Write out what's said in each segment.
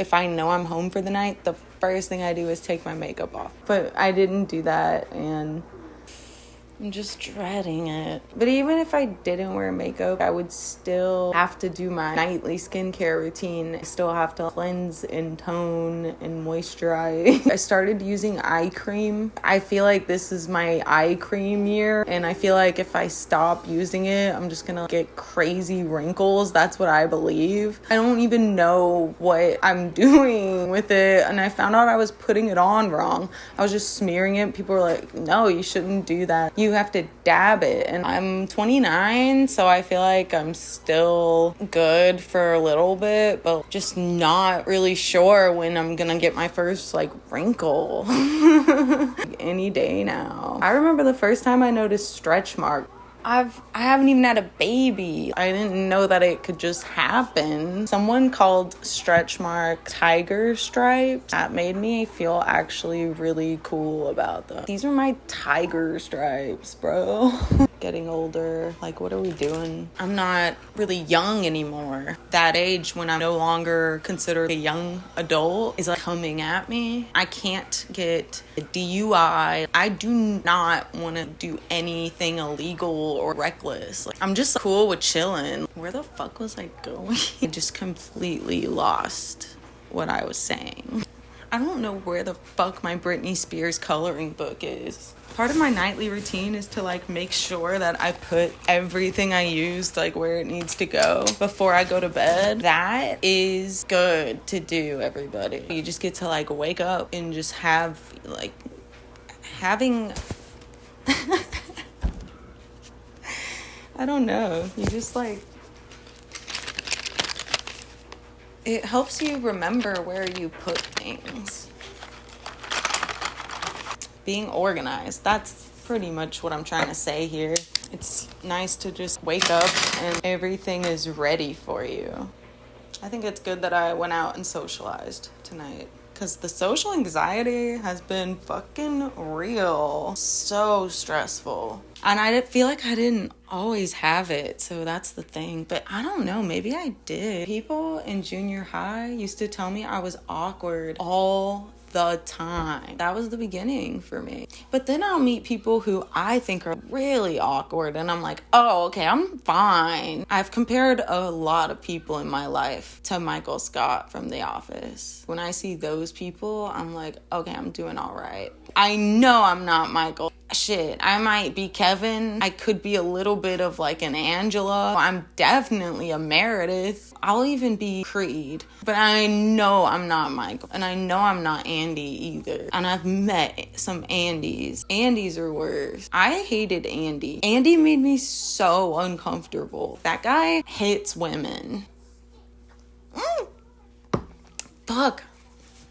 If I know I'm home for the night, the first thing I do is take my makeup off. But I didn't do that, and I'm just dreading it. But even if I didn't wear makeup, I would still have to do my nightly skincare routine. I still have to cleanse and tone and moisturize. I started using eye cream. I feel like this is my eye cream year, and I feel like if I stop using it, I'm just gonna get crazy wrinkles. That's what I believe. I don't even know what I'm doing with it, and I found out I was putting it on wrong. I was just smearing it. People were like, no, you shouldn't do that. You have to dab it. And I'm 29, so I feel like I'm still good for a little bit, but just not really sure when I'm gonna get my first like wrinkle. Any day now. I remember the first time I noticed stretch marks. I haven't even had a baby. I didn't know that it could just happen. Someone called stretch mark tiger stripes. That made me feel actually really cool about them. These are my tiger stripes, bro. Getting older, like, what are we doing? I'm not really young anymore. That age when I'm no longer considered a young adult is like coming at me. I can't get a DUI. I do not want to do anything illegal or reckless. Like, I'm just cool with chilling. Where the fuck was I going? I just completely lost what I was saying. I don't know where the fuck my Britney Spears coloring book is. Part of my nightly routine is to like make sure that I put everything I used like where it needs to go before I go to bed. That is good to do, everybody. You just get to like wake up and just have like having I don't know. You just like it helps you remember where you put things. Being organized, that's pretty much what I'm trying to say here. It's nice to just wake up and everything is ready for you. I think it's good that I went out and socialized tonight, because the social anxiety has been fucking real. So stressful. And I feel like I didn't always have it, so that's the thing. But I don't know, maybe I did. People in junior high used to tell me I was awkward all the time. That was the beginning for me. But then I'll meet people who I think are really awkward, and I'm like, oh, okay, I'm fine. I've compared a lot of people in my life to Michael Scott from The Office. When I see those people, I'm like, okay, I'm doing all right. I know I'm not Michael. Shit, I might be Kevin. I could be a little bit of like an Angela. I'm definitely a Meredith. I'll even be Creed. But I know I'm not Michael. And I know I'm not Andy either. And I've met some Andys. Andys are worse. I hated Andy. Andy made me so uncomfortable. That guy hits women. Fuck.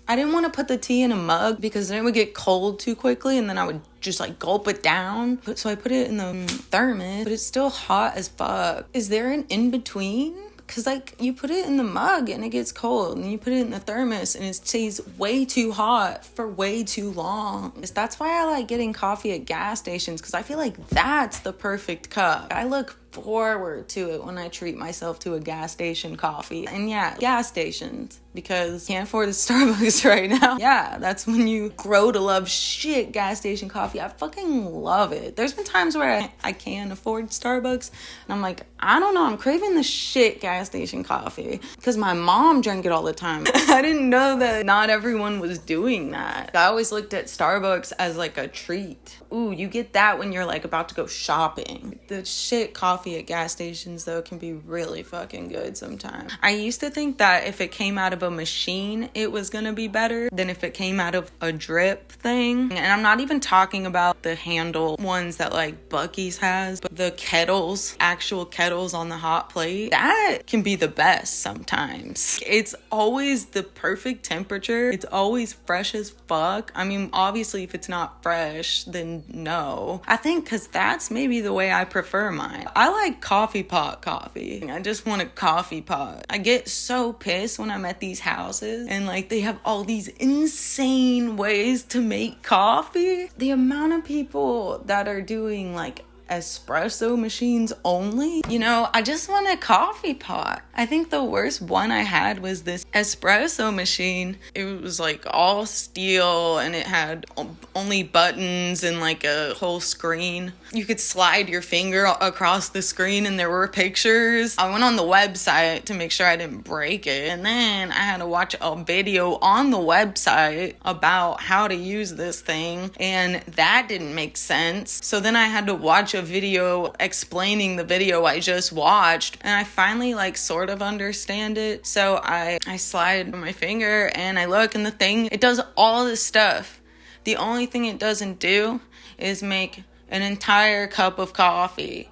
I didn't want to put the tea in a mug because then it would get cold too quickly and then I would just like gulp it down. So I put it in the thermos, but it's still hot as fuck. Is there an in-between? Because like you put it in the mug and it gets cold, and you put it in the thermos and it stays way too hot for way too long. That's why I like getting coffee at gas stations, because I feel like that's the perfect cup. I look forward to it when I treat myself to a gas station coffee. And yeah, gas stations, because can't afford a Starbucks right now. Yeah, that's when you grow to love shit gas station coffee. I fucking love it. There's been times where I can't afford Starbucks and I'm like, I don't know, I'm craving the shit gas station coffee because my mom drank it all the time. I didn't know that not everyone was doing that. I always looked at Starbucks as like a treat. Ooh, you get that when you're like about to go shopping. The shit coffee at gas stations though can be really fucking good sometimes. I used to think that if it came out of a machine it was gonna be better than if it came out of a drip thing. And I'm not even talking about the handle ones that like Buc-ee's has, but the kettles, actual kettles on the hot plate, that can be the best sometimes. It's always the perfect temperature. It's always fresh as fuck. I mean, obviously if it's not fresh then no. I think because that's maybe the way I prefer mine. I like coffee pot coffee. I just want a coffee pot. I get so pissed when I'm at these houses and like they have all these insane ways to make coffee. The amount of people that are doing like espresso machines only. You know, I just want a coffee pot. I think the worst one I had was this espresso machine. It was like all steel and it had only buttons and like a whole screen. You could slide your finger across the screen and there were pictures. I went on the website to make sure I didn't break it, and then I had to watch a video on the website about how to use this thing, and that didn't make sense. So then I had to watch a video explaining the video I just watched, and I finally like sort of understand it. So I slide my finger and I look, and the thing, it does all this stuff. The only thing it doesn't do is make an entire cup of coffee.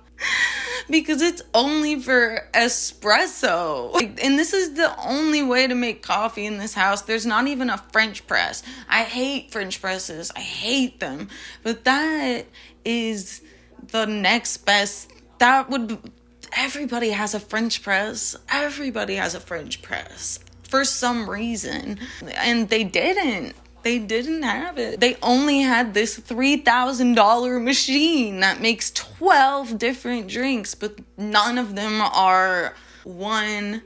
Because it's only for espresso. And this is the only way to make coffee in this house. There's not even a French press. I hate French presses. I hate them. But that is the next best. Everybody has a French press. Everybody has a French press. For some reason. And they didn't. They didn't have it. They only had this $3,000 machine that makes 12 different drinks, but none of them are 1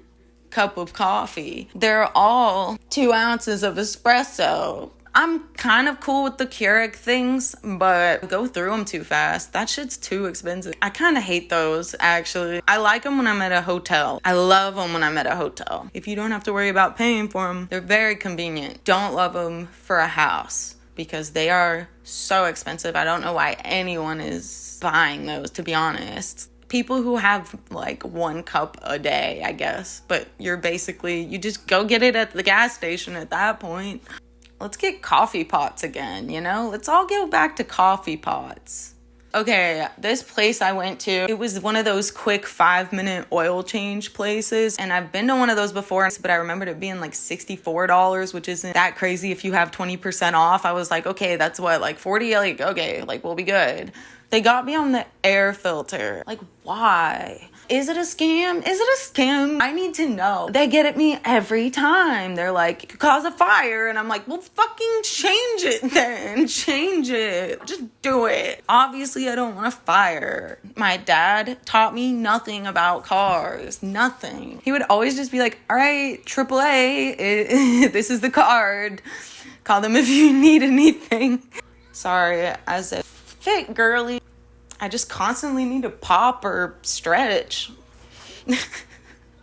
cup of coffee. They're all 2 ounces of espresso. I'm kind of cool with the Keurig things, but go through them too fast. That shit's too expensive. I kind of hate those, actually. I like them when I'm at a hotel. I love them when I'm at a hotel. If you don't have to worry about paying for them, they're very convenient. Don't love them for a house because they are so expensive. I don't know why anyone is buying those, to be honest. People who have like 1 cup a day, I guess. But you just go get it at the gas station at that point. Let's get coffee pots again, you know? Let's all go back to coffee pots. Okay, this place I went to, it was one of those quick 5-minute oil change places. And I've been to one of those before, but I remembered it being like $64, which isn't that crazy if you have 20% off. I was like, okay, that's what, like 40? Like, okay, like we'll be good. They got me on the air filter. Like, why? Is it a scam? Is it a scam? I need to know. They get at me every time. They're like, you cause a fire. And I'm like, well, fucking change it then. Change it. Just do it. Obviously, I don't want a fire. My dad taught me nothing about cars. Nothing. He would always just be like, all right, AAA, this is the card. Call them if you need anything. Sorry, as a fit girly, I just constantly need to pop or stretch.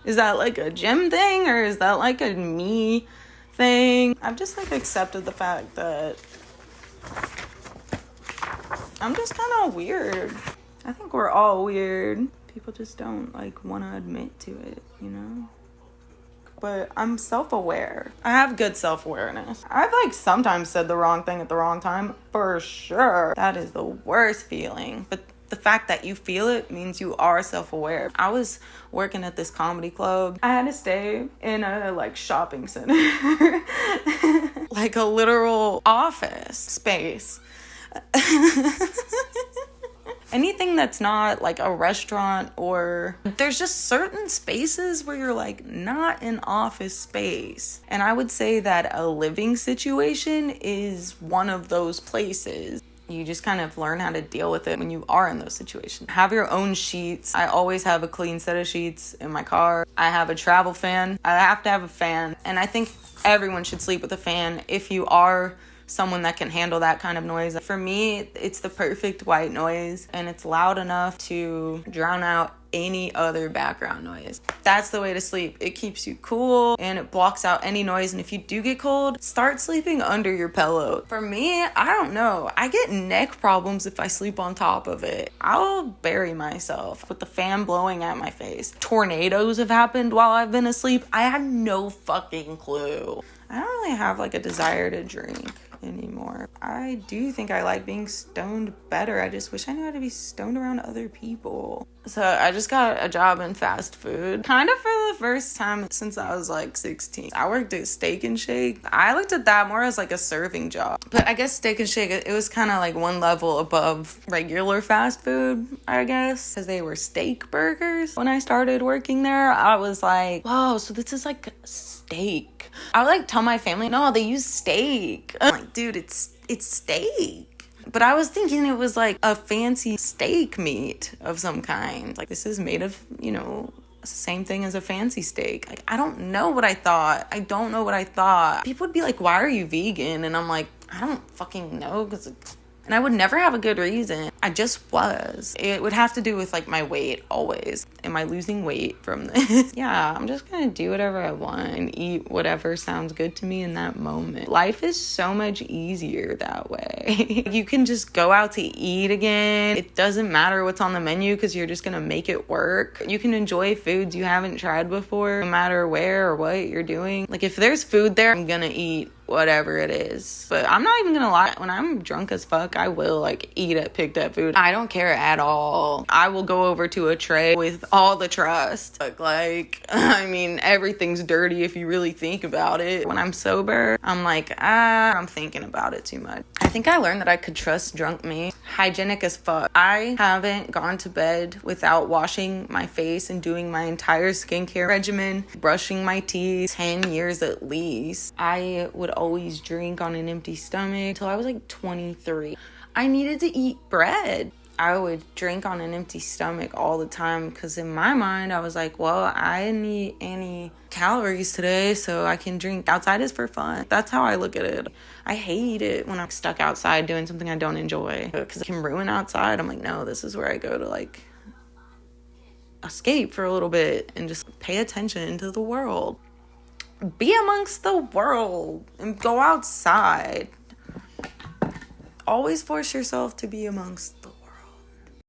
Is that like a gym thing or is that like a me thing? I've just like accepted the fact that I'm just kind of weird. I think we're all weird. People just don't like want to admit to it, you know? But I'm self-aware. I have good self-awareness. I've like sometimes said the wrong thing at the wrong time, for sure. That is the worst feeling. But the fact that you feel it means you are self-aware. I was working at this comedy club. I had to stay in a like shopping center. Like a literal office space. Anything that's not like a restaurant, or there's just certain spaces where you're like not an office space. And I would say that a living situation is one of those places. You just kind of learn how to deal with it when you are in those situations. Have your own sheets. I always have a clean set of sheets in my car. I have a travel fan. I have to have a fan. And I think everyone should sleep with a fan if you are someone that can handle that kind of noise. For me, it's the perfect white noise, and it's loud enough to drown out any other background noise. That's the way to sleep. It keeps you cool and it blocks out any noise. And if you do get cold, start sleeping under your pillow. For me, I don't know. I get neck problems if I sleep on top of it. I'll bury myself with the fan blowing at my face. Tornadoes have happened while I've been asleep. I had no fucking clue. I don't really have like a desire to drink anymore. I do think I like being stoned better. I just wish I knew how to be stoned around other people. So I just got a job in fast food, kind of for the first time since I was like 16. I worked at Steak and Shake. I looked at that more as like a serving job, but I guess Steak and Shake, it was kind of like one level above regular fast food, I guess, because they were steak burgers. When I started working there, I was like, whoa, so this is like steak. I would like tell my family, no, they use steak. I'm like, dude, it's steak. But I was thinking it was like a fancy steak meat of some kind. Like, this is made of, same thing as a fancy steak. Like, I don't know what I thought. I don't know what I thought. People would be like, why are you vegan? And I'm like, I don't fucking know, and I would never have a good reason. I just was. It would have to do with, like, my weight, always. Am I losing weight from this? Yeah, I'm just gonna do whatever I want and eat whatever sounds good to me in that moment. Life is so much easier that way. You can just go out to eat again. It doesn't matter what's on the menu because you're just gonna make it work. You can enjoy foods you haven't tried before, no matter where or what you're doing. Like, if there's food there, I'm gonna eat whatever it is. But I'm not even gonna lie, when I'm drunk as fuck, I will, like, eat at picked up food. I don't care at all. I will go over to a tray with all the trust. Like, I mean, everything's dirty if you really think about it. When I'm sober, I'm like, I'm thinking about it too much. I think I learned that I could trust drunk me. Hygienic as fuck. I haven't gone to bed without washing my face and doing my entire skincare regimen, brushing my teeth, 10 years at least. I would always drink on an empty stomach till I was like 23. I needed to eat bread. I would drink on an empty stomach all the time because in my mind I was like, well, I didn't eat any calories today, so I can drink. Outside is for fun. That's how I look at it. I hate it when I'm stuck outside doing something I don't enjoy because it can ruin outside. I'm like, no, this is where I go to, like, escape for a little bit and just pay attention to the world. Be amongst the world and go outside. Always force yourself to be amongst